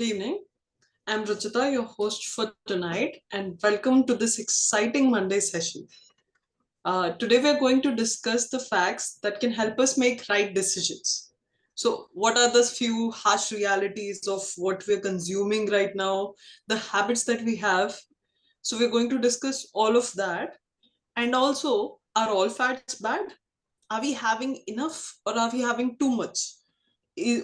evening. I'm Ruchita, your host for tonight, and welcome to this exciting Monday session. Today, we're going to discuss the facts that can help us make right decisions. So, what are the few harsh realities of what we're consuming right now, the habits that we have? So, we're going to discuss all of that. And also, are all fats bad? Are we having enough or are we having too much?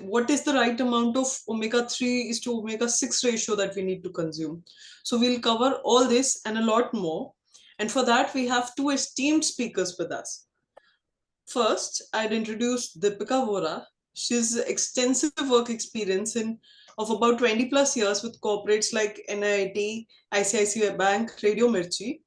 What is the right amount of omega 3 is to omega 6 ratio that we need to consume? So we'll cover all this and a lot more. And for that, we have two esteemed speakers with us. First, I'd introduce Deepika Vora. She's extensive work experience in of about 20 plus years with corporates like NIIT, ICICI Bank, Radio Mirchi,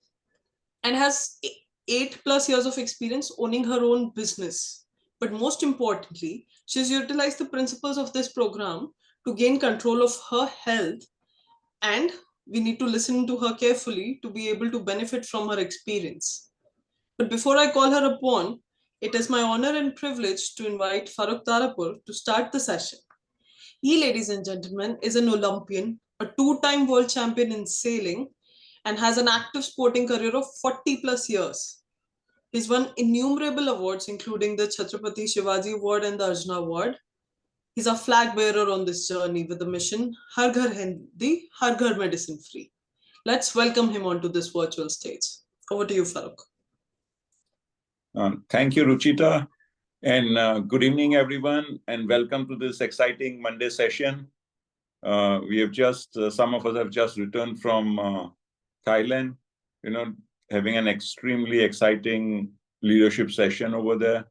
and has 8 plus years of experience owning her own business. But most importantly, she's utilized the principles of this program to gain control of her health, and we need to listen to her carefully to be able to benefit from her experience. But before I call her upon, it is my honor and privilege to invite Farooq Tarapur to start the session. He, ladies and gentlemen, is an Olympian, a two-time world champion in sailing, and has an active sporting career of 40 plus years. He's won innumerable awards, including the Chhatrapati Shivaji Award and the Arjuna Award. He's a flag bearer on this journey with the mission Har Ghar Hindi, Har Ghar Medicine Free. Let's welcome him onto this virtual stage. Over to you, Farooq. Thank you, Ruchita. And good evening, everyone, and welcome to this exciting Monday session. Some of us have just returned from Thailand, having an extremely exciting leadership session over there.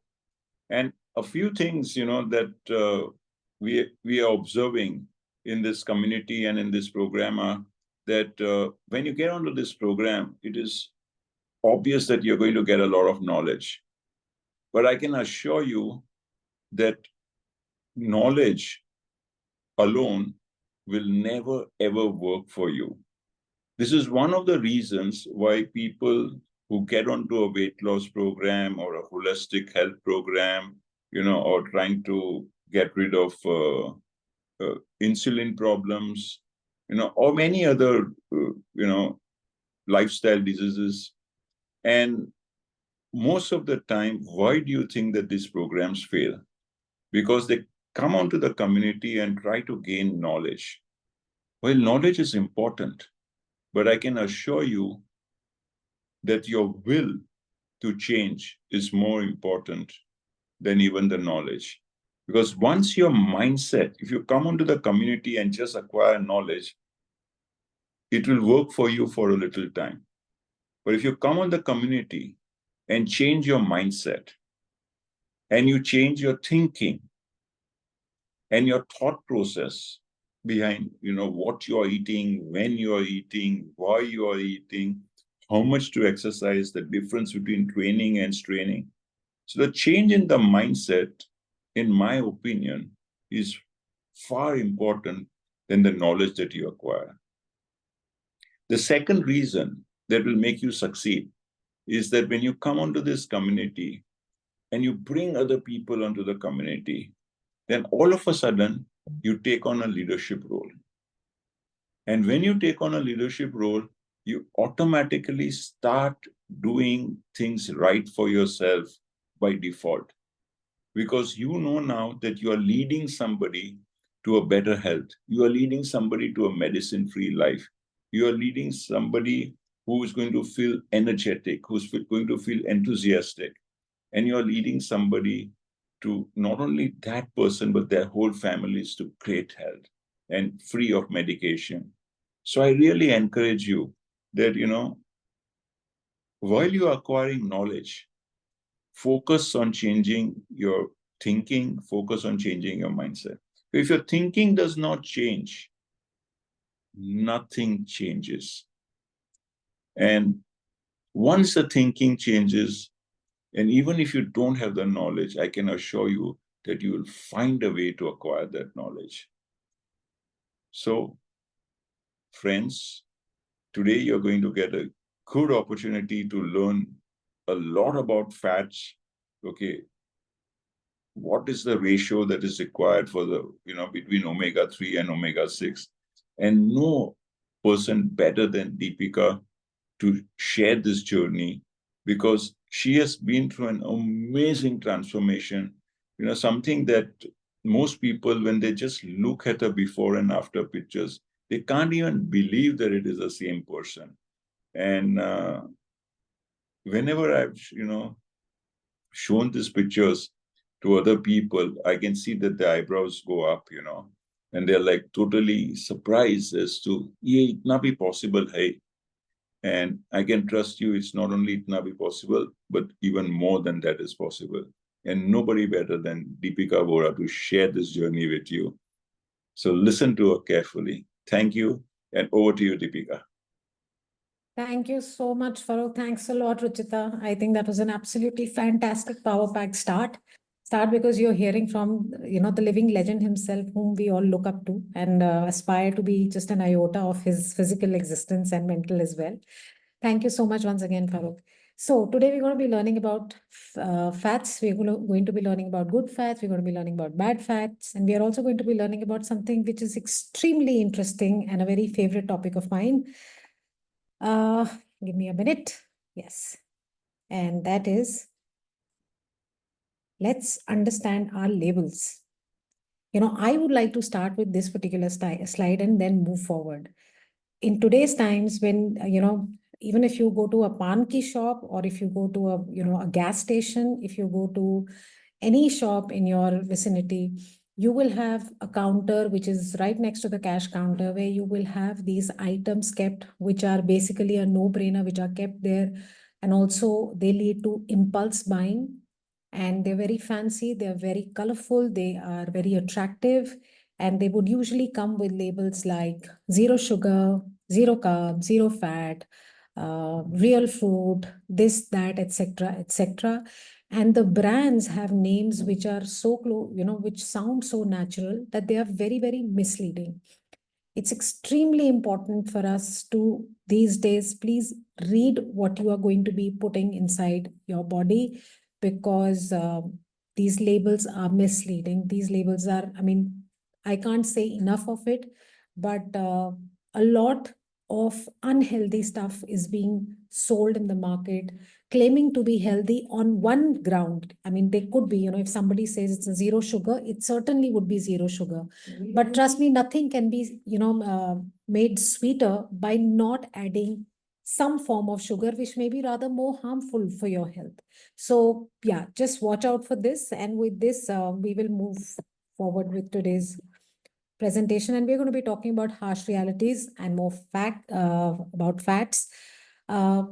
And a few things, that we are observing in this community and in this program are that when you get onto this program, it is obvious that you're going to get a lot of knowledge. But I can assure you that knowledge alone will never, ever work for you. This is one of the reasons why people who get onto a weight loss program or a holistic health program, or trying to get rid of insulin problems, or many other, lifestyle diseases. And most of the time, why do you think that these programs fail? Because they come onto the community and try to gain knowledge. Well, knowledge is important, but I can assure you that your will to change is more important than even the knowledge. Because once your mindset, if you come onto the community and just acquire knowledge, it will work for you for a little time. But if you come on the community and change your mindset, and you change your thinking and your thought process behind, what you are eating, when you are eating, why you are eating, how much to exercise, the difference between training and straining. So the change in the mindset, in my opinion, is far important than the knowledge that you acquire. The second reason that will make you succeed is that when you come onto this community and you bring other people onto the community, then all of a sudden you take on a leadership role. And when you take on a leadership role, you automatically start doing things right for yourself by default. Because you know now that you are leading somebody to a better health. You are leading somebody to a medicine-free life. You are leading somebody who is going to feel energetic, who's going to feel enthusiastic. And you are leading somebody to not only that person, but their whole families to great health and free of medication. So I really encourage you that, while you are acquiring knowledge, focus on changing your thinking, focus on changing your mindset. If your thinking does not change, nothing changes. And once the thinking changes, and even if you don't have the knowledge, I can assure you that you will find a way to acquire that knowledge. So, friends, today you're going to get a good opportunity to learn a lot about fats, okay, what is the ratio that is required for the, between omega-3 and omega-6. And no person better than Deepika to share this journey, because she has been through an amazing transformation, something that most people, when they just look at her before and after pictures, they can't even believe that it is the same person. And whenever I've, shown these pictures to other people, I can see that the eyebrows go up, and they're like totally surprised as to, yeah, it not be possible, hey. And I can trust you, it's not only it not be possible, but even more than that is possible. And nobody better than Deepika Vora to share this journey with you. So listen to her carefully. Thank you. And over to you, Deepika. Thank you so much, Farooq. Thanks a lot, Ruchita. I think that was an absolutely fantastic power pack start. Start because you're hearing from, the living legend himself, whom we all look up to and aspire to be just an iota of his physical existence and mental as well. Thank you so much once again, Farooq. So today we're going to be learning about fats. We're going to be learning about good fats. We're going to be learning about bad fats. And we are also going to be learning about something which is extremely interesting and a very favorite topic of mine. Uh, Give me a minute. Yes. And that is, let's understand our labels. I would like to start with this particular slide and then move forward. In today's times, when, even if you go to a pan ki shop, or if you go to a gas station, if you go to any shop in your vicinity, you will have a counter which is right next to the cash counter, where you will have these items kept, which are basically a no-brainer, which are kept there. And also they lead to impulse buying. And they're very fancy, they're very colorful, they are very attractive. And they would usually come with labels like zero sugar, zero carbs, zero fat, real fruit, this, that, etc., etc. And the brands have names which are so close, which sound so natural that they are very, very misleading. It's extremely important for us to, these days, please read what you are going to be putting inside your body, because these labels are misleading. These labels are, I can't say enough of it, but a lot of unhealthy stuff is being sold in the market, claiming to be healthy on one ground. They could be, if somebody says it's a zero sugar, it certainly would be zero sugar. But trust me, nothing can be, made sweeter by not adding some form of sugar, which may be rather more harmful for your health. So yeah, just watch out for this. And with this, we will move forward with today's presentation, and we're going to be talking about harsh realities and more fact about fats. Uh,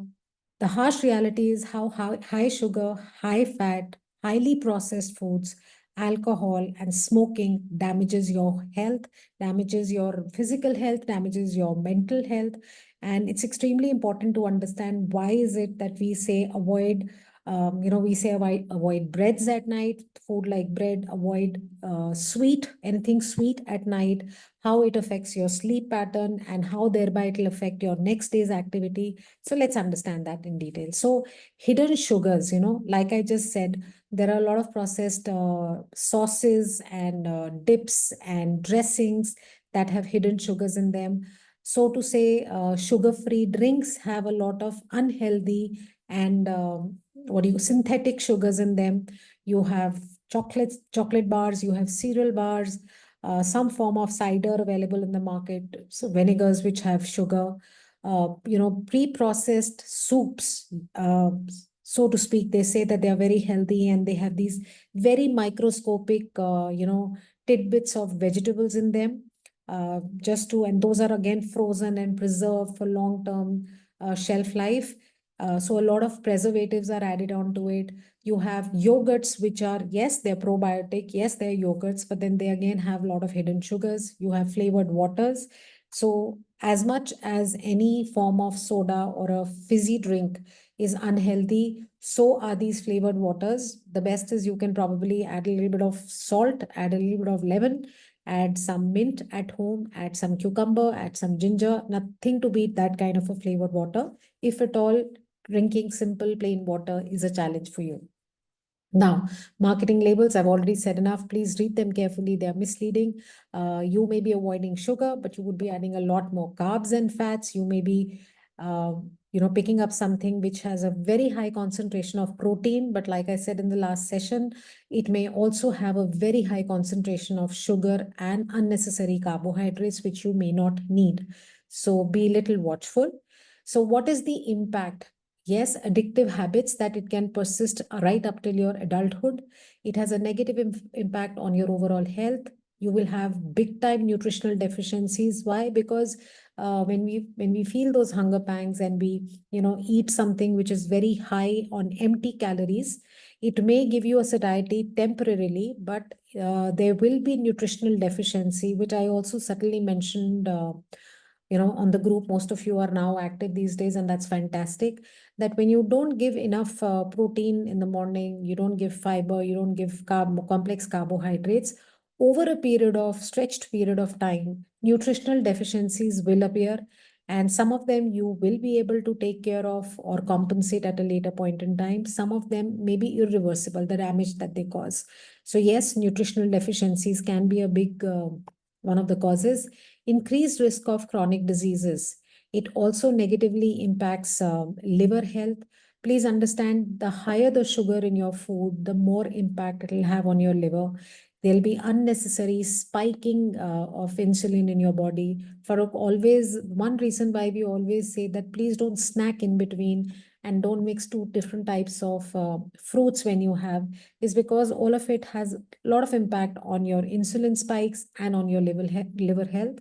the harsh reality is how high sugar, high fat, highly processed foods, alcohol, and smoking damages your health, damages your physical health, damages your mental health. And it's extremely important to understand why is it that we say avoid, we say avoid breads at night, food like bread, avoid sweet, anything sweet at night, how it affects your sleep pattern, and how thereby it will affect your next day's activity. So let's understand that in detail. So hidden sugars, like I just said, there are a lot of processed sauces and dips and dressings that have hidden sugars in them. So to say, sugar-free drinks have a lot of unhealthy and synthetic sugars in them. You have chocolate bars, you have cereal bars, some form of cider available in the market, so vinegars which have sugar, pre-processed soups, so to speak. They say that they are very healthy and they have these very microscopic, tidbits of vegetables in them, and those are again frozen and preserved for long-term shelf life. So a lot of preservatives are added onto it. You have yogurts, which are, yes, they're probiotic, yes, they're yogurts, but then they again have a lot of hidden sugars. You have flavored waters. So as much as any form of soda or a fizzy drink is unhealthy, so are these flavored waters. The best is you can probably add a little bit of salt, add a little bit of lemon, add some mint at home, add some cucumber, add some ginger. Nothing to beat that kind of a flavored water, if at all drinking simple plain water is a challenge for you. Now, marketing labels, I've already said enough. Please read them carefully. They're misleading. You may be avoiding sugar, but you would be adding a lot more carbs and fats. You may be, uh, picking up something which has a very high concentration of protein. But like I said in the last session, it may also have a very high concentration of sugar and unnecessary carbohydrates, which you may not need. So be a little watchful. So what is the impact? Yes, addictive habits that it can persist right up till your adulthood. It has a negative impact on your overall health. You will have big time nutritional deficiencies. Why? Because when we feel those hunger pangs and we eat something which is very high on empty calories, it may give you a satiety temporarily, but there will be nutritional deficiency, which I also subtly mentioned. On the group, most of you are now active these days, and that's fantastic. That when you don't give enough protein in the morning, you don't give fiber, you don't give complex carbohydrates, over a period of stretched period of time, nutritional deficiencies will appear, and some of them you will be able to take care of or compensate at a later point in time. Some of them may be irreversible, the damage that they cause. So yes, nutritional deficiencies can be a big one of the causes. Increased risk of chronic diseases. It also negatively impacts liver health. Please understand, the higher the sugar in your food, the more impact it will have on your liver. There'll be unnecessary spiking of insulin in your body. For always, one reason why we always say that please don't snack in between and don't mix two different types of fruits when you have, is because all of it has a lot of impact on your insulin spikes and on your liver health.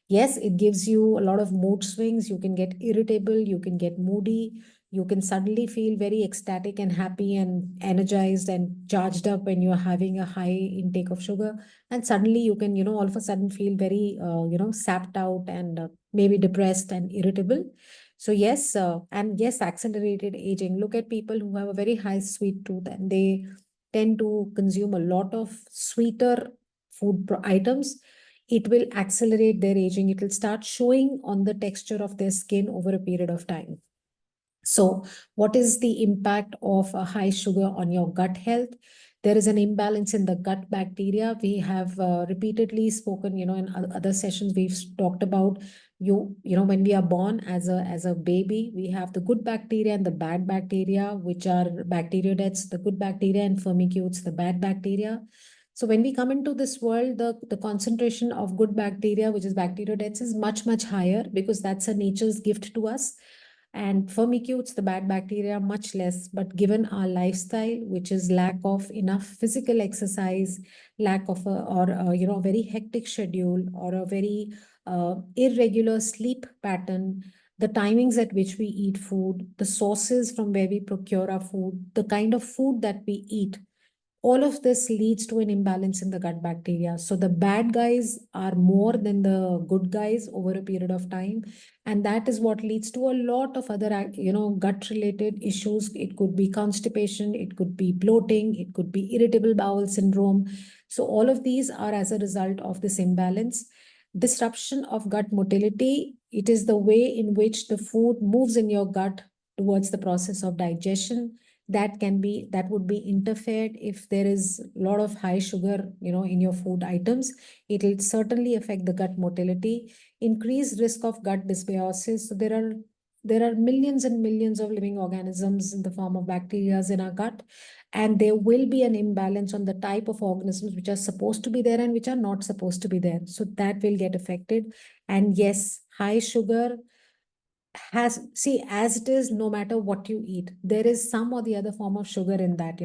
Yes, it gives you a lot of mood swings. You can get irritable, you can get moody, you can suddenly feel very ecstatic and happy and energized and charged up when you're having a high intake of sugar. And suddenly you can, all of a sudden feel very, sapped out and maybe depressed and irritable. So yes, and yes, accelerated aging. Look at people who have a very high sweet tooth and they tend to consume a lot of sweeter food items. It will accelerate their aging. It will start showing on the texture of their skin over a period of time. So, what is the impact of a high sugar on your gut health? There is an imbalance in the gut bacteria. We have repeatedly spoken, in other sessions, we've talked about when we are born as a baby, we have the good bacteria and the bad bacteria, which are bacteroidetes, the good bacteria, and firmicutes, the bad bacteria. So when we come into this world, the concentration of good bacteria, which is bacteroidetes, is much, much higher because that's a nature's gift to us. And firmicutes, the bad bacteria, much less. But given our lifestyle, which is lack of enough physical exercise, lack of a very hectic schedule, or a very irregular sleep pattern, the timings at which we eat food, the sources from where we procure our food, the kind of food that we eat, all of this leads to an imbalance in the gut bacteria. So the bad guys are more than the good guys over a period of time. And that is what leads to a lot of other, gut related issues. It could be constipation, it could be bloating, it could be irritable bowel syndrome. So all of these are as a result of this imbalance. Disruption of gut motility. It is the way in which the food moves in your gut towards the process of digestion. That would be interfered if there is a lot of high sugar in your food items. It will certainly affect the gut motility. Increased risk of gut dysbiosis. So there are millions and millions of living organisms in the form of bacteria in our gut, and there will be an imbalance on the type of organisms which are supposed to be there and which are not supposed to be there, so that will get affected. And yes, high sugar has, see, as it is, no matter what you eat, there is some or the other form of sugar in that.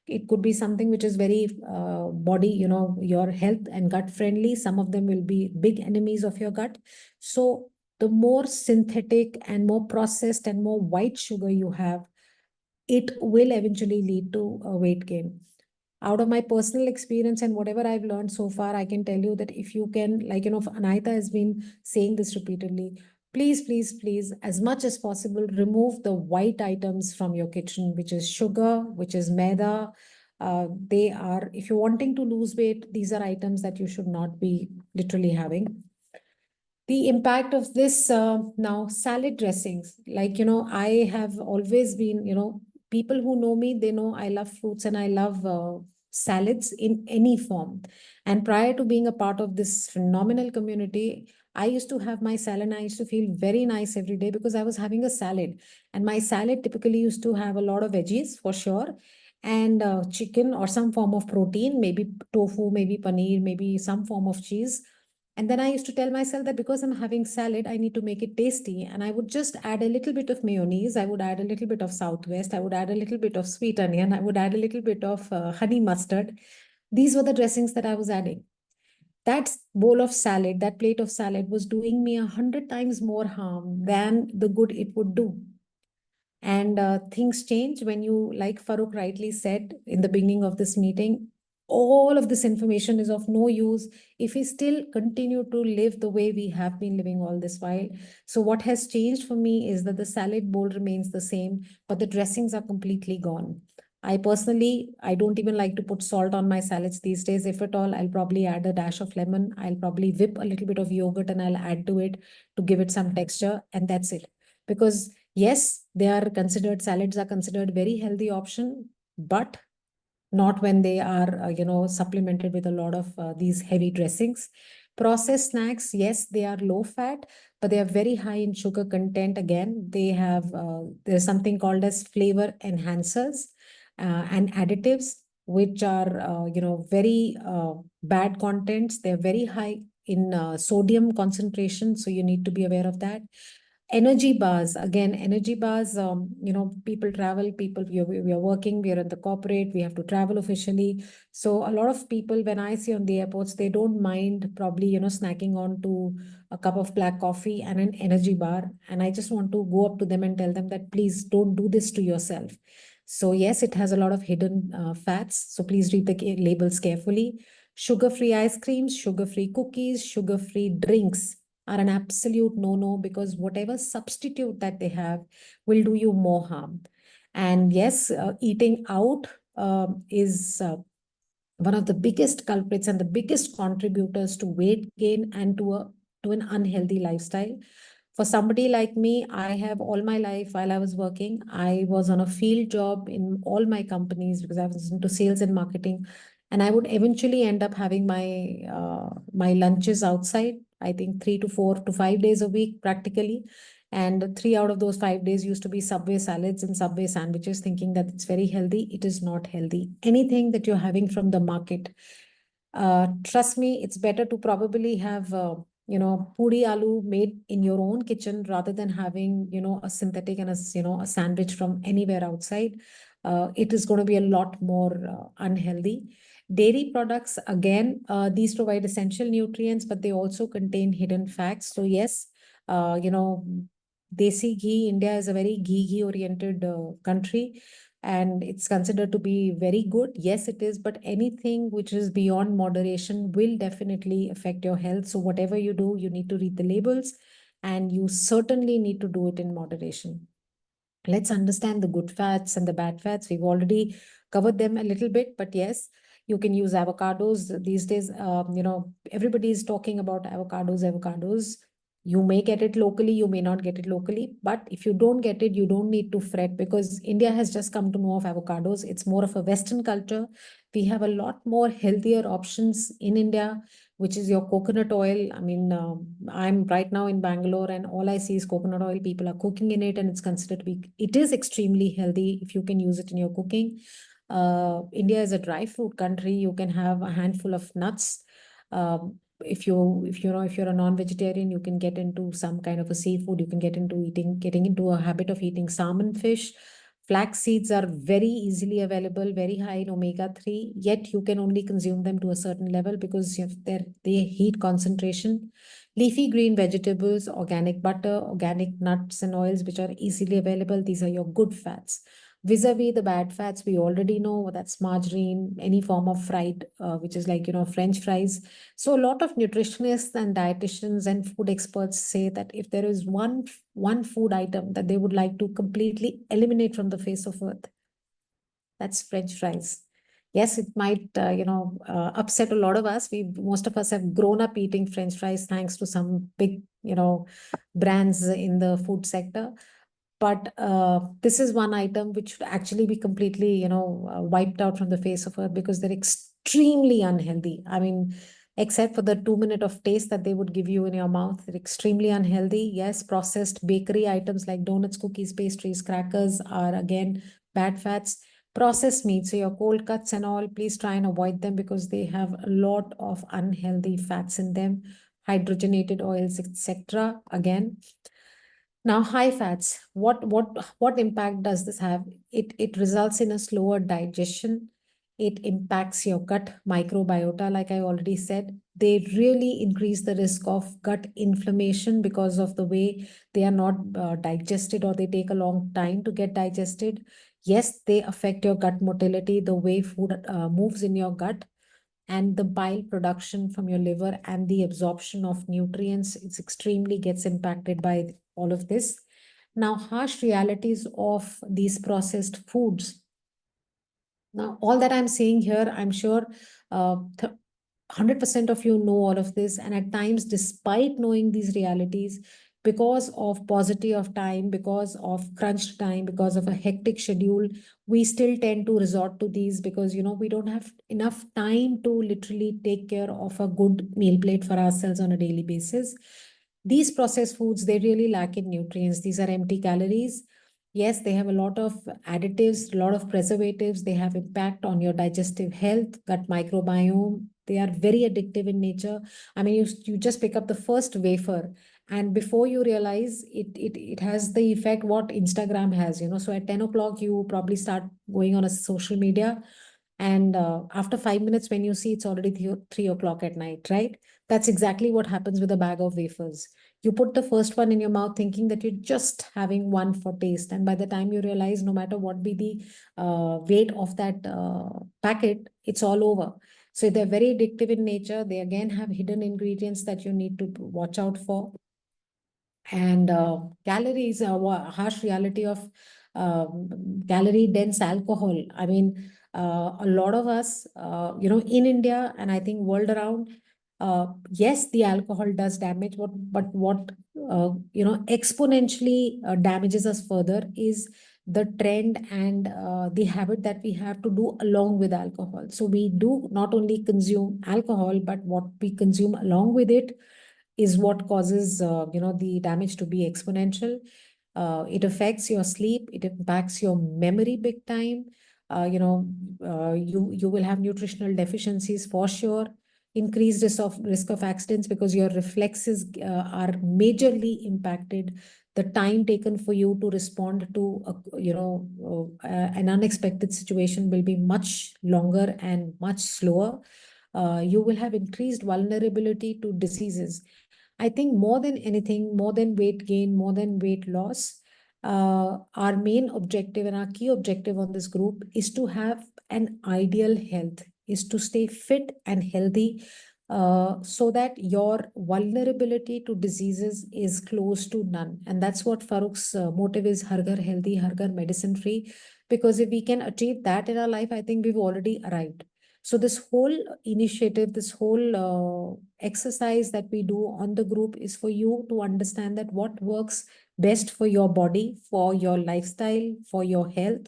It could be something which is very body, your health and gut friendly. Some of them will be big enemies of your gut. So the more synthetic and more processed and more white sugar you have, it will eventually lead to a weight gain. Out of my personal experience and whatever I've learned so far, I can tell you that if you can, like, Anahita has been saying this repeatedly, please, please, please, as much as possible, remove the white items from your kitchen, which is sugar, which is maida. They are, if you're wanting to lose weight, these are items that you should not be literally having. The impact of this now, salad dressings. Like, I have always been, people who know me, they know I love fruits and I love salads in any form. And prior to being a part of this phenomenal community, I used to have my salad and I used to feel very nice every day because I was having a salad. And my salad typically used to have a lot of veggies for sure, and chicken or some form of protein, maybe tofu, maybe paneer, maybe some form of cheese. And then I used to tell myself that because I'm having salad, I need to make it tasty. And I would just add a little bit of mayonnaise. I would add a little bit of Southwest. I would add a little bit of sweet onion. I would add a little bit of honey mustard. These were the dressings that I was adding. That bowl of salad, that plate of salad was doing me 100 times more harm than the good it would do. And things change when you, like Farooq rightly said in the beginning of this meeting, all of this information is of no use if we still continue to live the way we have been living all this while. So what has changed for me is that the salad bowl remains the same, but the dressings are completely gone. I personally, I don't even like to put salt on my salads these days. If at all, I'll probably add a dash of lemon. I'll probably whip a little bit of yogurt and I'll add to it to give it some texture, and that's it. Because yes, they are considered, salads are considered very healthy option, but not when they are, supplemented with a lot of these heavy dressings. Processed snacks, yes, they are low fat, but they are very high in sugar content. Again, they have, there's something called as flavor enhancers and additives, which are, very bad contents. They're very high in sodium concentration. So you need to be aware of that. Energy bars, again, energy bars, people travel, people, we are working, we are in the corporate, we have to travel officially. So a lot of people, when I see on the airports, they don't mind probably, snacking on to a cup of black coffee and an energy bar. And I just want to go up to them and tell them that please don't do this to yourself. So yes, it has a lot of hidden fats. So please read the labels carefully. Sugar-free ice creams, sugar-free cookies, sugar-free drinks are an absolute no-no, because whatever substitute that they have will do you more harm. And yes, eating out is one of the biggest culprits and the biggest contributors to weight gain and to an unhealthy lifestyle. For somebody like me, I have all my life while I was working, I was on a field job in all my companies because I was into sales and marketing. And I would eventually end up having my lunches outside, I think 3 to 4 to 5 days a week practically. And 3 out of those 5 days used to be Subway salads and Subway sandwiches, thinking that it's very healthy. It is not healthy. Anything that you're having from the market, trust me, it's better to probably have, puri aloo made in your own kitchen rather than having, a synthetic and a sandwich from anywhere outside. It is going to be a lot more unhealthy. Dairy products, again, these provide essential nutrients, but they also contain hidden fats. So yes, uh, you know, Desi ghee, India is a very ghee oriented country, and it's considered to be very good. Yes, it is, but anything which is beyond moderation will definitely affect your health. So whatever you do, you need to read the labels, and you certainly need to do it in moderation. Let's understand the good fats and the bad fats. We've already covered them a little bit, but yes, you can use avocados these days. Everybody is talking about avocados. You may get it locally, you may not get it locally, but if you don't get it, you don't need to fret, because India has just come to know of avocados. It's more of a Western culture. We have a lot more healthier options in India, which is your coconut oil. I mean, I'm right now in Bangalore and all I see is coconut oil. People are cooking in it and it's considered to be, it is extremely healthy if you can use it in your cooking. India is a dry fruit country. You can have a handful of nuts. If you're a non-vegetarian, you can get into some kind of a seafood. You can getting into a habit of eating salmon fish. Flax seeds are very easily available, very high in omega-3, yet you can only consume them to a certain level because they heat concentration. Leafy green vegetables, organic butter, organic nuts and oils, which are easily available. These are your good fats. Vis-a-vis the bad fats, we already know that's margarine, any form of fried, which is like, French fries. So a lot of nutritionists and dietitians and food experts say that if there is one food item that they would like to completely eliminate from the face of earth, that's French fries. Yes, it might, upset a lot of us. Most of us have grown up eating French fries thanks to some big, brands in the food sector. But this is one item which should actually be completely, wiped out from the face of earth, because they're extremely unhealthy. I mean, except for the 2 minute of taste that they would give you in your mouth, they're extremely unhealthy. Yes, processed bakery items like donuts, cookies, pastries, crackers are again bad fats. Processed meats, so your cold cuts and all, please try and avoid them, because they have a lot of unhealthy fats in them, hydrogenated oils, etc. Again, now, high fats, what impact does this have? It results in a slower digestion. It impacts your gut microbiota, like I already said. They really increase the risk of gut inflammation because of the way they are not digested, or they take a long time to get digested. Yes, they affect your gut motility, the way food moves in your gut, and the bile production from your liver, and the absorption of nutrients. It's extremely gets impacted by all of this. Now, harsh realities of these processed foods. Now, all that I'm saying here, I'm sure 100% of you know all of this. And at times, despite knowing these realities, because of paucity of time, because of crunched time, because of a hectic schedule, we still tend to resort to these, because, we don't have enough time to literally take care of a good meal plate for ourselves on a daily basis. These processed foods, they really lack in nutrients. These are empty calories. Yes, they have a lot of additives, a lot of preservatives. They have impact on your digestive health, gut microbiome. They are very addictive in nature. I mean, you just pick up the first wafer, and before you realize it has the effect what Instagram has. So at 10 o'clock, you probably start going on a social media. And after 5 minutes, when you see, it's already 3 o'clock at night, right? That's exactly what happens with a bag of wafers. You put the first one in your mouth thinking that you're just having one for taste. And by the time you realize, no matter what be the weight of that packet, it's all over. So they're very addictive in nature. They again have hidden ingredients that you need to watch out for. And calories, harsh reality of calorie dense alcohol. I mean, a lot of us, in India, and I think world around, yes, the alcohol does damage, but what exponentially damages us further is the trend and the habit that we have to do along with alcohol. So we do not only consume alcohol, but what we consume along with it is what causes the damage to be exponential. It affects your sleep. It impacts your memory big time. You will have nutritional deficiencies for sure. Increased risk of accidents, because your reflexes are majorly impacted. The time taken for you to respond to an unexpected situation will be much longer and much slower. You will have increased vulnerability to diseases. I think more than anything, more than weight gain, more than weight loss, our main objective and our key objective on this group is to have an ideal health, is to stay fit and healthy, so that your vulnerability to diseases is close to none. And that's what Farooq's motive is: Har Ghar Healthy, Har Ghar Medicine Free. Because if we can achieve that in our life, I think we've already arrived. So this whole initiative, this whole exercise that we do on the group is for you to understand that what works best for your body, for your lifestyle, for your health.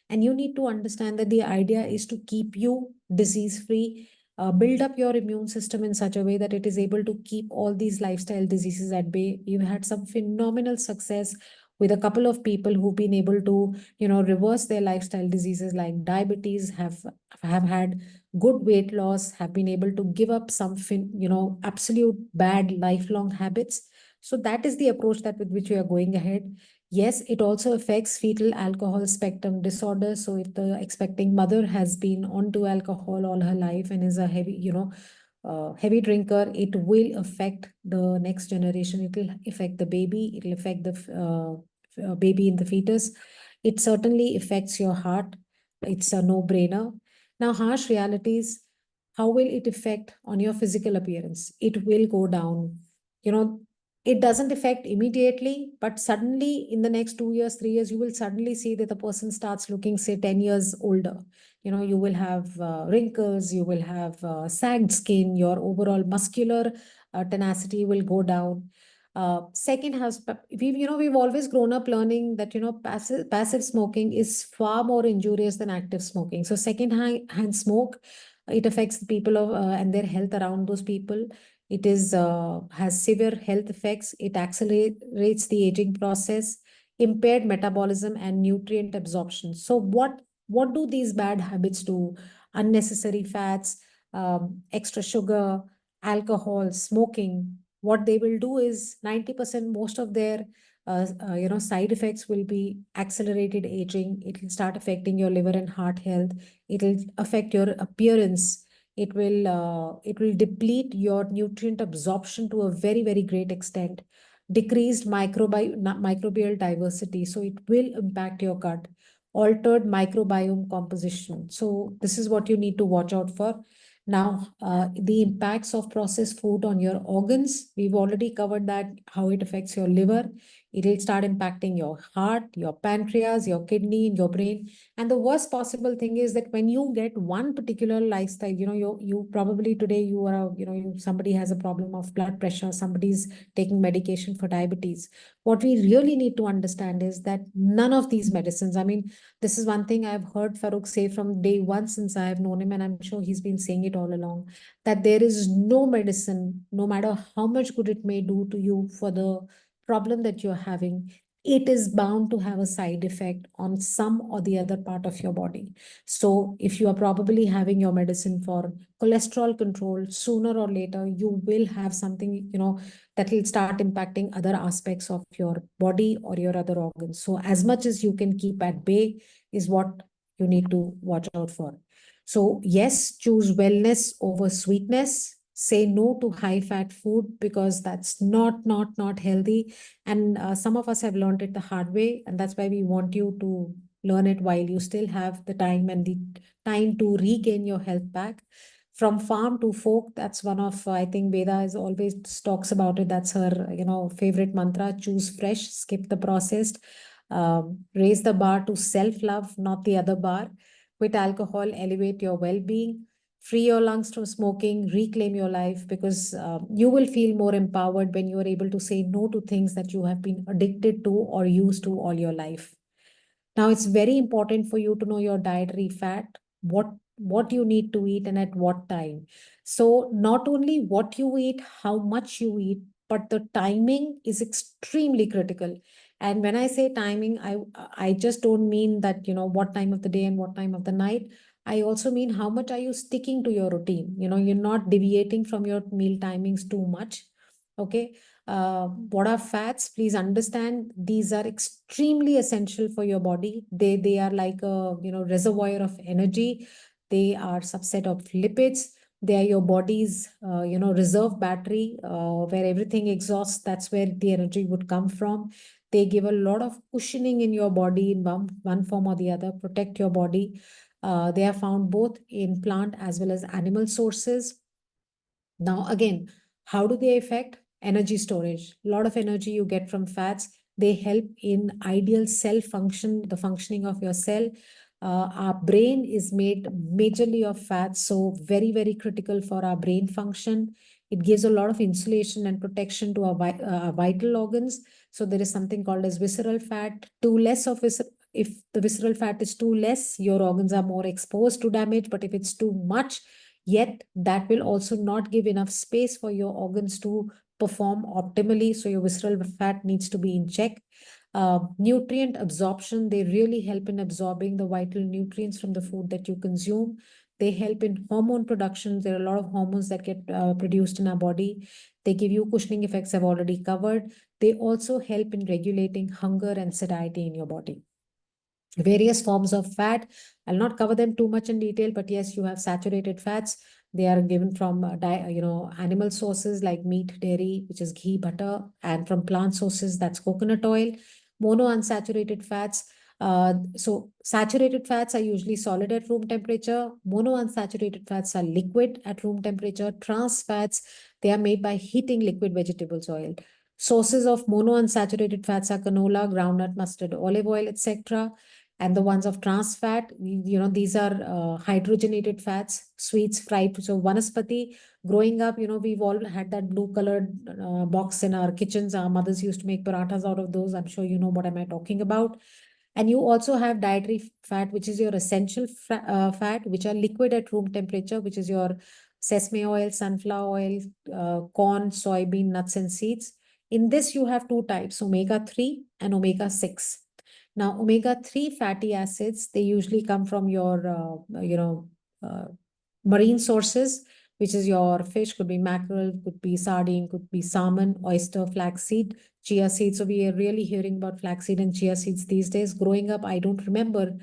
And you need to understand that the idea is to keep you disease free, build up your immune system in such a way that it is able to keep all these lifestyle diseases at bay. You've had some phenomenal success with a couple of people who've been able to, reverse their lifestyle diseases like diabetes, have had good weight loss, have been able to give up some, absolute bad lifelong habits. So that is the approach that with which we are going ahead. Yes, it also affects fetal alcohol spectrum disorder. So if the expecting mother has been onto alcohol all her life and is a heavy, heavy drinker, it will affect the next generation. It will affect the baby. It will affect the baby in the fetus. It certainly affects your heart. It's a no-brainer. Now, harsh realities, how will it affect on your physical appearance? It will go down. It doesn't affect immediately, but suddenly in the next 2 years, 3 years, you will suddenly see that the person starts looking, say, 10 years older. You will have wrinkles, you will have sagged skin, your overall muscular tenacity will go down. Second has we've always grown up learning that passive smoking is far more injurious than active smoking. So second hand smoke, it affects the people and their health around those people. It is has severe health effects. It accelerates the aging process, impaired metabolism, and nutrient absorption. So what do these bad habits do? Unnecessary fats, extra sugar, alcohol, smoking. What they will do is 90% most of their side effects will be accelerated aging. It will start affecting your liver and heart health. It will affect your appearance. It will deplete your nutrient absorption to a very, very great extent. Decreased microbial diversity, so it will impact your gut. Altered microbiome composition, so this is what you need to watch out for. Now, the impacts of processed food on your organs, we've already covered that, how it affects your liver. It will start impacting your heart, your pancreas, your kidney, and your brain. And the worst possible thing is that when you get one particular lifestyle, you probably today you are, somebody has a problem of blood pressure, somebody's taking medication for diabetes. What we really need to understand is that none of these medicines, I mean, this is one thing I've heard Farooq say from day one since I have known him, and I'm sure he's been saying it all along, that there is no medicine, no matter how much good it may do to you for the problem that you're having, it is bound to have a side effect on some or the other part of your body. So if you are probably having your medicine for cholesterol control, sooner or later, you will have something, that will start impacting other aspects of your body or your other organs. So as much as you can keep at bay is what you need to watch out for. So yes, choose wellness over sweetness. Say no to high fat food because that's not healthy. And some of us have learned it the hard way, and that's why we want you to learn it while you still have the time and the time to regain your health back. From farm to fork, that's one of, I think Veda is always talks about it. That's her, favorite mantra: choose fresh, skip the processed. Raise the bar to self-love, not the other bar. Quit alcohol, elevate your well-being. Free your lungs from smoking, reclaim your life, because you will feel more empowered when you are able to say no to things that you have been addicted to or used to all your life. Now, it's very important for you to know your dietary fat, what you need to eat and at what time. So not only what you eat, how much you eat, but the timing is extremely critical. And when I say timing, I just don't mean that, what time of the day and what time of the night. I also mean how much are you sticking to your routine? You're not deviating from your meal timings too much. Okay. What are fats? Please understand these are extremely essential for your body. They are like a reservoir of energy. They are subset of lipids. They are your body's reserve battery, where everything exhausts. That's where the energy would come from. They give a lot of cushioning in your body in one form or the other, protect your body. They are found both in plant as well as animal sources. Now, again, how do they affect energy storage? A lot of energy you get from fats. They help in ideal cell function, the functioning of your cell. Our brain is made majorly of fats, so very, very critical for our brain function. It gives a lot of insulation and protection to our vital organs. So there is something called as visceral fat. Too less of if the visceral fat is too less, your organs are more exposed to damage. But if it's too much, yet that will also not give enough space for your organs to perform optimally. So your visceral fat needs to be in check. Nutrient absorption, they really help in absorbing the vital nutrients from the food that you consume. They help in hormone production. There are a lot of hormones that get produced in our body. They give you cushioning effects I've already covered. They also help in regulating hunger and satiety in your body. Various forms of fat. I'll not cover them too much in detail, but yes, you have saturated fats. They are given from animal sources like meat, dairy, which is ghee, butter, and from plant sources, that's coconut oil. Monounsaturated fats. So saturated fats are usually solid at room temperature. Monounsaturated fats are liquid at room temperature. Trans fats, they are made by heating liquid vegetables oil. Sources of monounsaturated fats are canola, groundnut, mustard, olive oil, etc. And the ones of trans fat, these are hydrogenated fats, sweets, fried. So vanaspati, growing up, we've all had that blue colored box in our kitchens. Our mothers used to make parathas out of those. I'm sure you know what am I talking about. And you also have dietary fat, which is your essential fat, which are liquid at room temperature, which is your sesame oil, sunflower oil, corn, soybean, nuts, and seeds. In this, you have two types, omega-3 and omega-6. Now, omega-3 fatty acids, they usually come from your, marine sources, which is your fish, could be mackerel, could be sardine, could be salmon, oyster, flaxseed, chia seeds. So we are really hearing about flaxseed and chia seeds these days. Growing up, I don't remember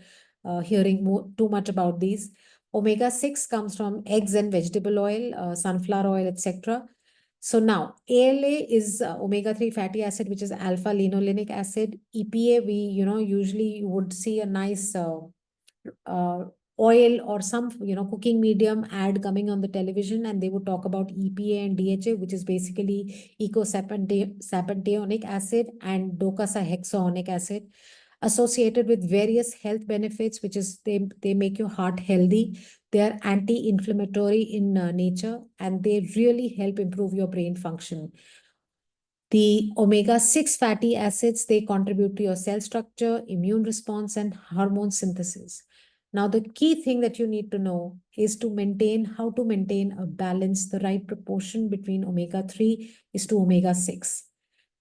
hearing too much about these. Omega-6 comes from eggs and vegetable oil, sunflower oil, etc. So now ALA is omega-3 fatty acid, which is alpha linolenic acid. EPA, we usually would see a nice uh, oil or some cooking medium ad coming on the television, and they would talk about EPA and DHA, which is basically eicosapentaenoic acid and docosahexaenoic acid, associated with various health benefits, which is they make your heart healthy. They are anti-inflammatory in nature, and they really help improve your brain function. The omega-6 fatty acids, they contribute to your cell structure, immune response, and hormone synthesis. Now, the key thing that you need to know is how to maintain a balance, the right proportion between omega-3 is to omega-6.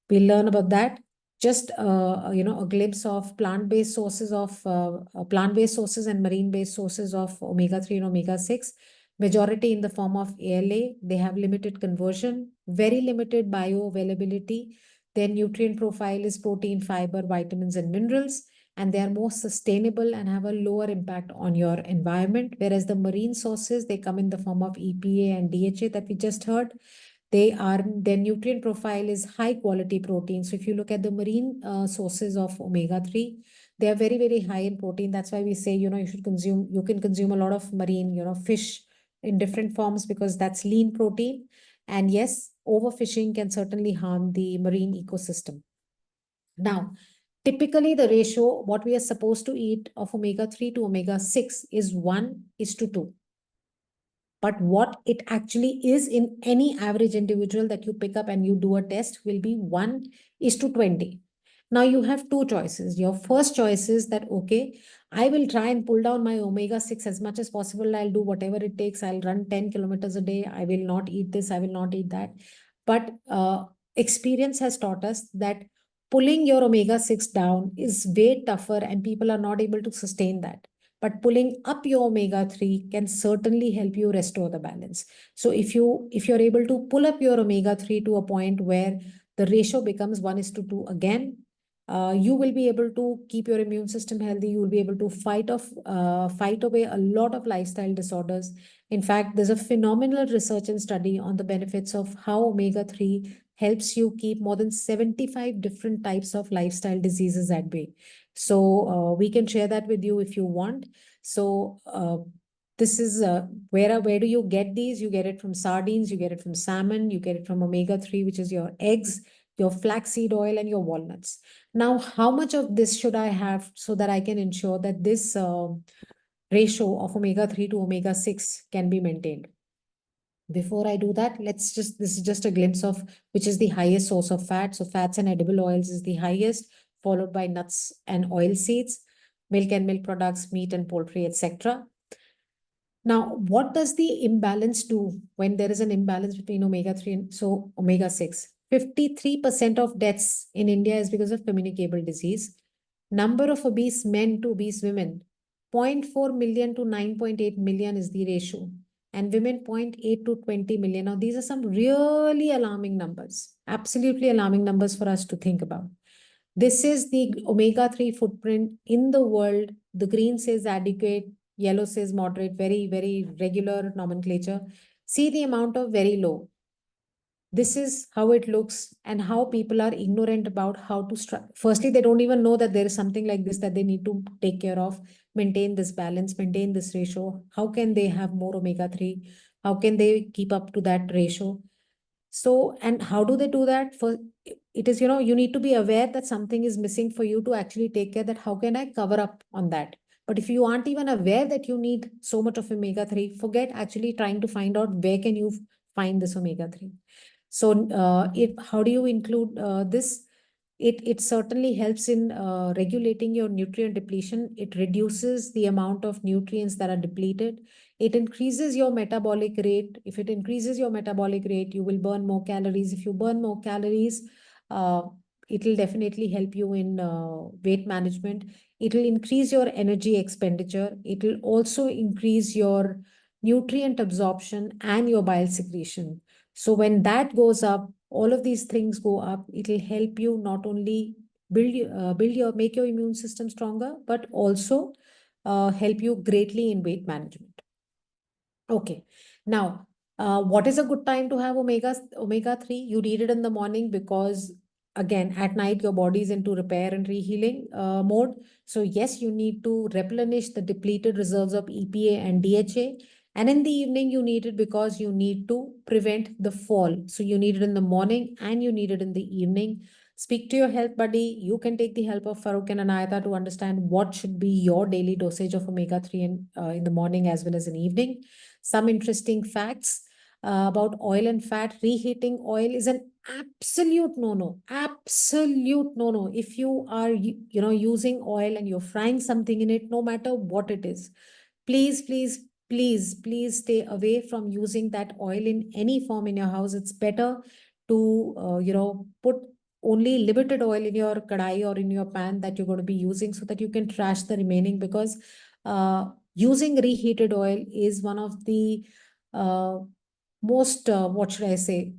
We'll learn about that. Just a glimpse of plant-based sources and marine-based sources of omega-3 and omega-6. Majority in the form of ALA. They have limited conversion, very limited bioavailability. Their nutrient profile is protein, fiber, vitamins, and minerals, and they are more sustainable and have a lower impact on your environment. Whereas the marine sources, they come in the form of EPA and DHA that we just heard. Their nutrient profile is high quality protein. So if you look at the marine sources of omega-3, they are very, very high in protein. That's why we say, you can consume a lot of marine, fish in different forms, because that's lean protein. And yes, overfishing can certainly harm the marine ecosystem. Now, typically the ratio, what we are supposed to eat of omega-3 to omega-6 is 1:2. But what it actually is in any average individual that you pick up and you do a test will be 1:20. Now you have two choices. Your first choice is that, okay, I will try and pull down my omega-6 as much as possible. I'll do whatever it takes. I'll run 10 kilometers a day. I will not eat this. I will not eat that. But experience has taught us that pulling your omega-6 down is way tougher, and people are not able to sustain that. But pulling up your omega-3 can certainly help you restore the balance. So if you're able to pull up your omega-3 to a point where the ratio becomes 1:2 again, you will be able to keep your immune system healthy. You will be able to fight away a lot of lifestyle disorders. In fact, there's a phenomenal research and study on the benefits of how omega-3 helps you keep more than 75 different types of lifestyle diseases at bay. So we can share that with you if you want. So this is where do you get these? You get it from sardines, you get it from salmon, you get it from omega-3, which is your eggs, your flaxseed oil, and your walnuts. Now, how much of this should I have so that I can ensure that this ratio of omega-3 to omega-6 can be maintained? Before I do that, this is just a glimpse of which is the highest source of fat. So fats and edible oils is the highest, followed by nuts and oil seeds, milk and milk products, meat and poultry, etc. Now, what does the imbalance do when there is an imbalance between omega-3 and omega-6? 53% of deaths in India is because of communicable disease. Number of obese men to obese women, 0.4 million to 9.8 million is the ratio. And women 0.8 to 20 million. Now, these are some really alarming numbers, absolutely alarming numbers for us to think about. This is the omega-3 footprint in the world. The green says adequate, yellow says moderate, very, very regular nomenclature. See the amount of very low. This is how it looks, and how people are ignorant about how to firstly, they don't even know that there is something like this that they need to take care of, maintain this balance, maintain this ratio. How can they have more omega-3? How can they keep up to that ratio? So, and how do they do that? it is, you need to be aware that something is missing for you to actually take care that how can I cover up on that. But if you aren't even aware that you need so much of omega-3, forget actually trying to find out where can you find this omega-3. So how do you include this? It certainly helps in regulating your nutrient depletion. It reduces the amount of nutrients that are depleted. It increases your metabolic rate. If it increases your metabolic rate, you will burn more calories. If you burn more calories, uh, it will definitely help you in weight management. It will increase your energy expenditure. It will also increase your nutrient absorption and your bile secretion. So when that goes up, all of these things go up. It will help you not only make your immune system stronger, but also help you greatly in weight management. Okay. Now, what is a good time to have omega-3? You need it in the morning because, again, at night, your body is into repair and rehealing mode. So yes, you need to replenish the depleted reserves of EPA and DHA. And in the evening, you need it because you need to prevent the fall. So you need it in the morning and you need it in the evening. Speak to your health buddy. You can take the help of Farooq and Anayata to understand what should be your daily dosage of omega-3 in the morning as well as in evening. Some interesting facts about oil and fat. Reheating oil is an absolute no-no. Absolute no-no. If you are using oil and you're frying something in it, no matter what it is, please, please, please stay away from using that oil in any form in your house. It's better to put only limited oil in your kadai or in your pan that you're going to be using so that you can trash the remaining, because using reheated oil is one of the most, what should I say?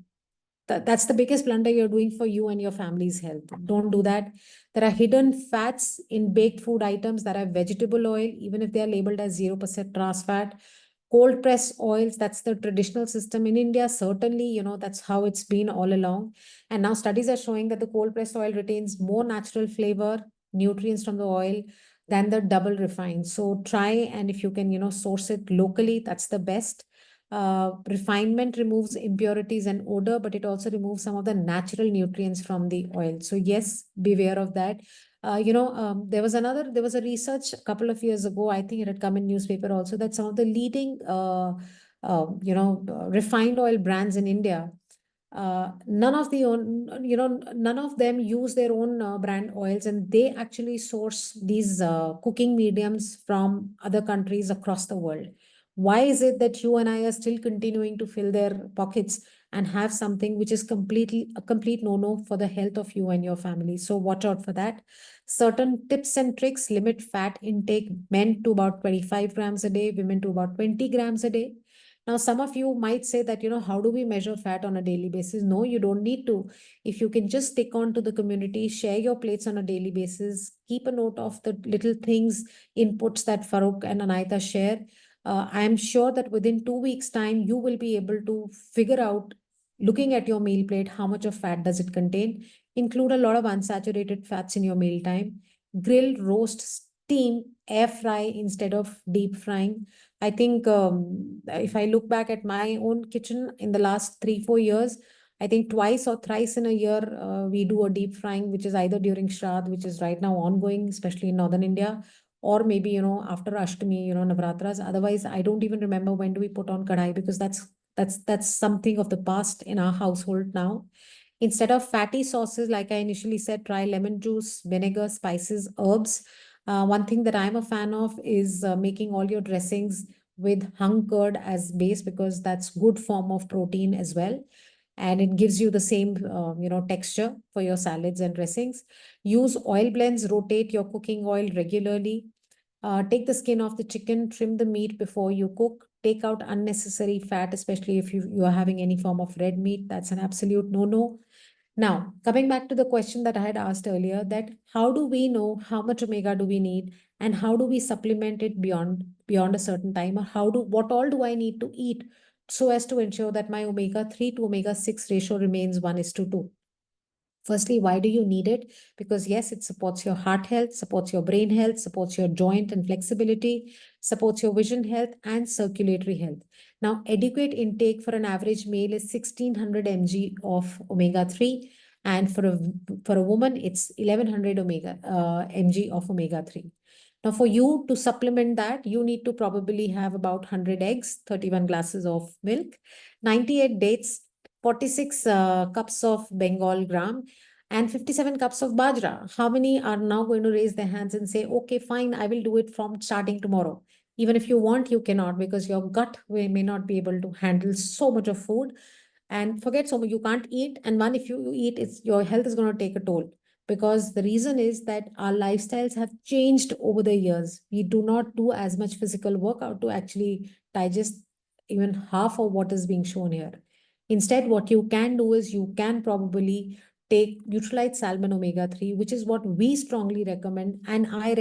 That's the biggest blunder you're doing for you and your family's health. Don't do that. There are hidden fats in baked food items that have vegetable oil, even if they are labeled as 0% trans fat. Cold press oils, that's the traditional system in India. Certainly, that's how it's been all along. And now studies are showing that the cold pressed oil retains more natural flavor, nutrients from the oil than the double refined. So try, and if you can, source it locally, that's the best. Refinement removes impurities and odor, but it also removes some of the natural nutrients from the oil. So yes, beware of that. There was a research a couple of years ago, I think it had come in newspaper also, that some of the leading, refined oil brands in India, none of them use their own brand oils, and they actually source these cooking mediums from other countries across the world. Why is it that you and I are still continuing to fill their pockets and have something which is completely a complete no-no for the health of you and your family? So watch out for that. Certain tips and tricks: limit fat intake, men to about 25 grams a day, women to about 20 grams a day. Now, some of you might say that, how do we measure fat on a daily basis? No, you don't need to. If you can just stick on to the community, share your plates on a daily basis, keep a note of the little things, inputs that Farooq and Anaita share. I am sure that within 2 weeks' time, you will be able to figure out, looking at your meal plate, how much of fat does it contain. Include a lot of unsaturated fats in your meal time. Grill, roast, steam, air fry instead of deep frying. I think if I look back at my own kitchen in the last 3-4 years, I think twice or thrice in a year, we do a deep frying, which is either during Shraddh, which is right now ongoing, especially in Northern India, or maybe, after Ashtami, Navratras. Otherwise, I don't even remember when do we put on kadai, because that's something of the past in our household now. Instead of fatty sauces, like I initially said, try lemon juice, vinegar, spices, herbs. One thing that I'm a fan of is making all your dressings with hung curd as base, because that's good form of protein as well. And it gives you the same, texture for your salads and dressings. Use oil blends, rotate your cooking oil regularly. Take the skin off the chicken, trim the meat before you cook, take out unnecessary fat, especially if you are having any form of red meat. That's an absolute no-no. Now, coming back to the question that I had asked earlier, that how do we know how much omega do we need, and how do we supplement it beyond a certain time, or what all do I need to eat so as to ensure that my omega-3 to omega-6 ratio remains 1:2? Firstly, why do you need it? Because yes, it supports your heart health, supports your brain health, supports your joint and flexibility, supports your vision health and circulatory health. Now, adequate intake for an average male is 1600 mg of omega-3. And for a woman, it's 1100 mg of omega-3. Now, for you to supplement that, you need to probably have about 100 eggs, 31 glasses of milk, 98 dates, 46 cups of Bengal gram, and 57 cups of bajra. How many are now going to raise their hands and say, okay, fine, I will do it from starting tomorrow? Even if you want, you cannot, because your gut may not be able to handle so much of food. And forget so much, you can't eat. And one, if you eat, it's your health is going to take a toll, because the reason is that our lifestyles have changed over the years. We do not do as much physical workout to actually digest even half of what is being shown here. Instead, what you can do is you can probably take neutralized salmon omega-3, which is what we strongly recommend. And I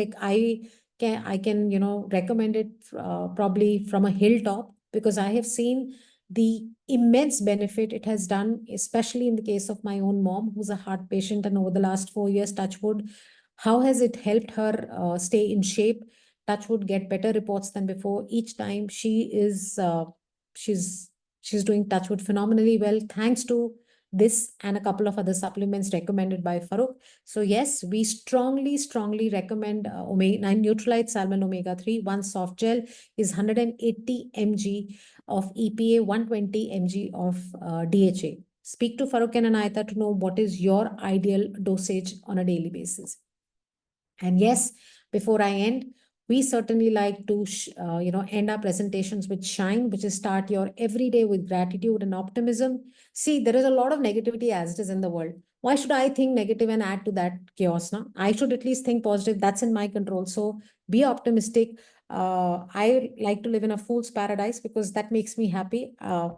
can recommend it probably from a hilltop, because I have seen the immense benefit it has done, especially in the case of my own mom, who's a heart patient. And over the last 4 years, touch wood, how has it helped her stay in shape? Touch wood, get better reports than before. Each time she's she's doing touch wood phenomenally well, thanks to this and a couple of other supplements recommended by Farooq. So yes, we strongly recommend omega-9 neutralized salmon omega-3. One soft gel is 180 mg of EPA, 120 mg of DHA. Speak to Farooq and Anayata to know what is your ideal dosage on a daily basis. And yes, before I end, we certainly like to end our presentations with shine, which is start your every day with gratitude and optimism. See, there is a lot of negativity as it is in the world. Why should I think negative and add to that chaos now? I should at least think positive. That's in my control. So be optimistic. I like to live in a fool's paradise because that makes me happy.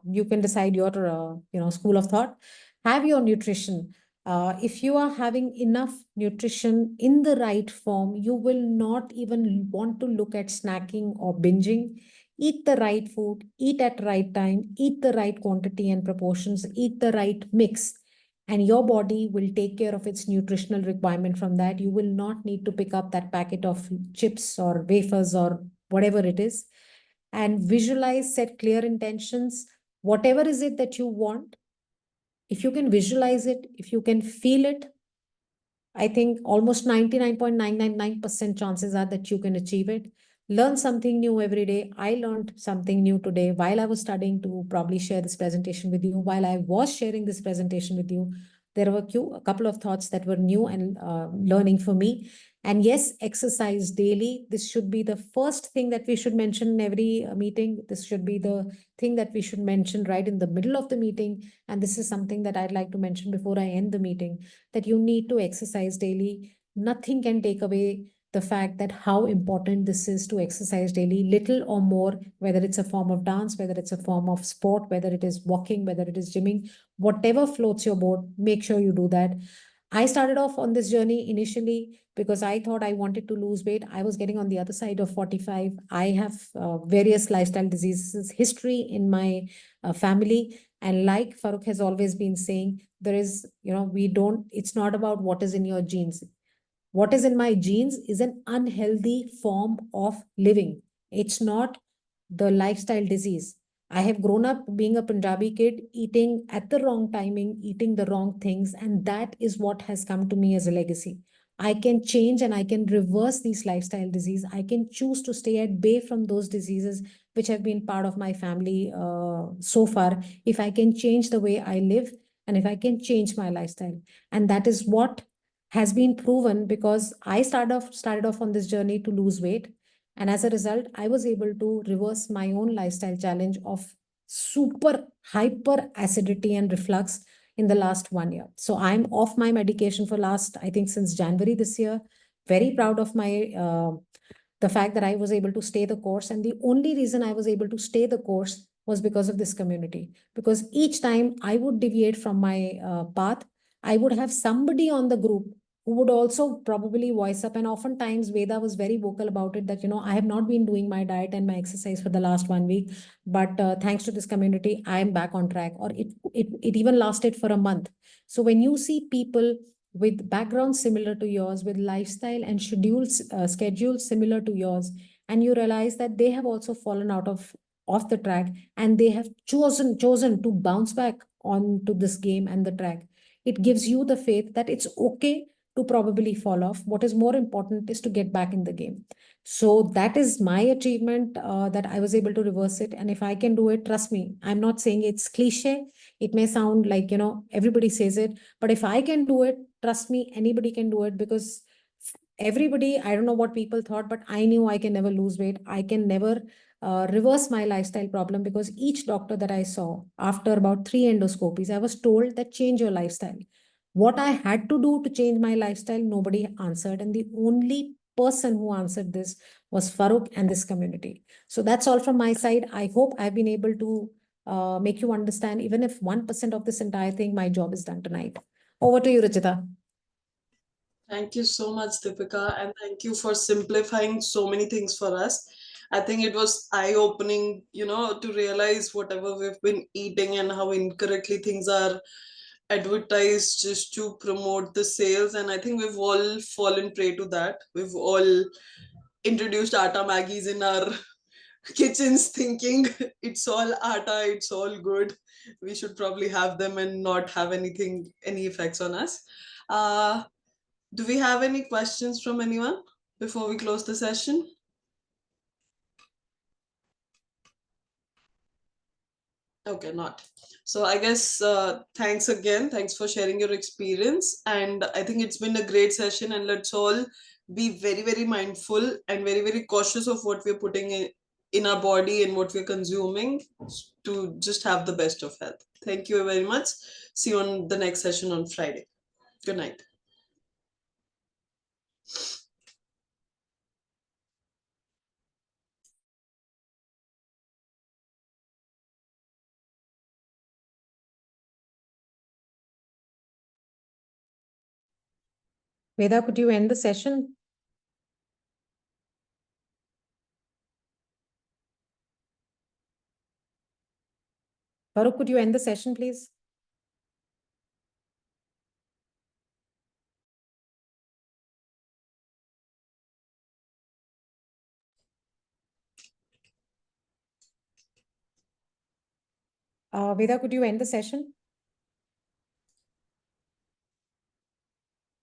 You can decide your school of thought. Have your nutrition. If you are having enough nutrition in the right form, you will not even want to look at snacking or binging. Eat the right food, eat at right time, eat the right quantity and proportions, eat the right mix, and your body will take care of its nutritional requirement from that. You will not need to pick up that packet of chips or wafers or whatever it is. And visualize, set clear intentions. Whatever is it that you want, if you can visualize it, if you can feel it, I think almost 99.999% chances are that you can achieve it. Learn something new every day. I learned something new today while I was studying to probably share this presentation with you. While I was sharing this presentation with you, there were a couple of thoughts that were new and learning for me. And yes, exercise daily. This should be the first thing that we should mention in every meeting. This should be the thing that we should mention right in the middle of the meeting. And this is something that I'd like to mention before I end the meeting, that you need to exercise daily. Nothing can take away the fact that how important this is to exercise daily, little or more, whether it's a form of dance, whether it's a form of sport, whether it is walking, whether it is gymming, whatever floats your boat, make sure you do that. I started off on this journey initially because I thought I wanted to lose weight. I was getting on the other side of 45. I have various lifestyle diseases, history in my family. And like Farooq has always been saying, there is, it's not about what is in your genes. What is in my genes is an unhealthy form of living. It's not the lifestyle disease. I have grown up being a Punjabi kid, eating at the wrong timing, eating the wrong things, and that is what has come to me as a legacy. I can change and I can reverse these lifestyle disease. I can choose to stay at bay from those diseases which have been part of my family so far. If I can change the way I live and if I can change my lifestyle, and that is what has been proven, because I started off on this journey to lose weight. And as a result, I was able to reverse my own lifestyle challenge of super hyper acidity and reflux in the last 1 year. So I'm off my medication for last, I think, since January this year. Very proud of the fact that I was able to stay the course. And the only reason I was able to stay the course was because of this community. Because each time I would deviate from my path, I would have somebody on the group who would also probably voice up. And oftentimes Veda was very vocal about it, that, I have not been doing my diet and my exercise for the last 1 week, but thanks to this community, I am back on track. Or it even lasted for a month. So when you see people with backgrounds similar to yours, with lifestyle and schedules similar to yours, and you realize that they have also fallen out of off the track, and they have chosen to bounce back onto this game and the track, it gives you the faith that it's okay to probably fall off. What is more important is to get back in the game. So that is my achievement, that I was able to reverse it. And if I can do it, trust me, I'm not saying it's cliche. It may sound like, everybody says it, but if I can do it, trust me, anybody can do it. Because everybody, I don't know what people thought, but I knew I can never lose weight. I can never reverse my lifestyle problem, because each doctor that I saw after about 3 endoscopies, I was told that change your lifestyle. What I had to do to change my lifestyle, nobody answered. And the only person who answered this was Farooq and this community. So that's all from my side. I hope I've been able to make you understand, even if 1% of this entire thing, my job is done tonight. Over to you, Rachita. Thank you so much, Deepika, and thank you for simplifying so many things for us. I think it was eye-opening, to realize whatever we've been eating and how incorrectly things are advertised just to promote the sales. And I think we've all fallen prey to that. We've all introduced Atta Maggies in our kitchens thinking it's all Atta, it's all good. We should probably have them and not have any effects on us. Uh, do we have any questions from anyone before we close the session? Okay, not. So I guess thanks again. Thanks for sharing your experience. And I think it's been a great session. And let's all be very, very mindful and very, very cautious of what we're putting in our body and what we're consuming to just have the best of health. Thank you very much. See you on the next session on Friday. Good night. Veda, could you end the session? Farooq, could you end the session, please? Veda, could you end the session?